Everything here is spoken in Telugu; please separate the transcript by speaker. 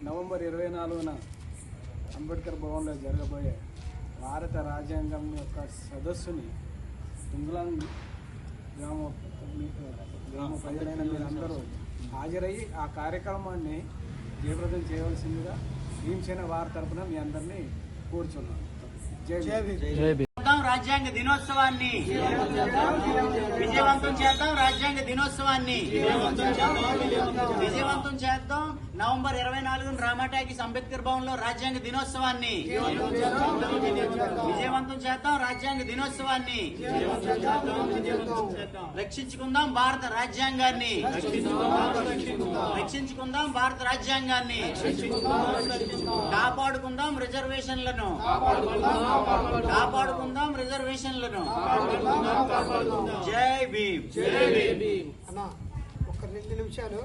Speaker 1: నవంబర్ 24న అంబేద్కర్ భవన్లో జరగబోయే భారత రాజ్యాంగం యొక్క సదస్సుని తుంగలాంగ్ గ్రామ ప్రజలైన మీరందరూ హాజరయ్యి ఆ కార్యక్రమాన్ని జయప్రదం చేయవలసిందిగా భీమసేన వారి తరఫున మీ అందరినీ కోరుచున్నాను. జై భీమ్.
Speaker 2: రాజ్యాంగ దినోత్సవాన్ని విజయవంతం చేద్దాం. రాజ్యాంగ దినోత్సవాన్ని విజయవంతం చేద్దాం. నవంబర్ 24 రామాటాకీస్ అంబేద్కర్ భవన్ లో రాజ్యాంగ దినోత్సవాన్ని విజయవంతం చేద్దాం. రాజ్యాంగ దినోత్సవాన్ని రక్షించుకుందాం. భారత రాజ్యాంగాన్ని రక్షించుకుందాం. భారత రాజ్యాంగాన్ని కాపాడుకుందాం. రిజర్వేషన్లను కాపాడుకుందాం. రిజర్వేషన్లను. జై భీమ్.
Speaker 3: అన్న ఒక 2 నిమిషాలు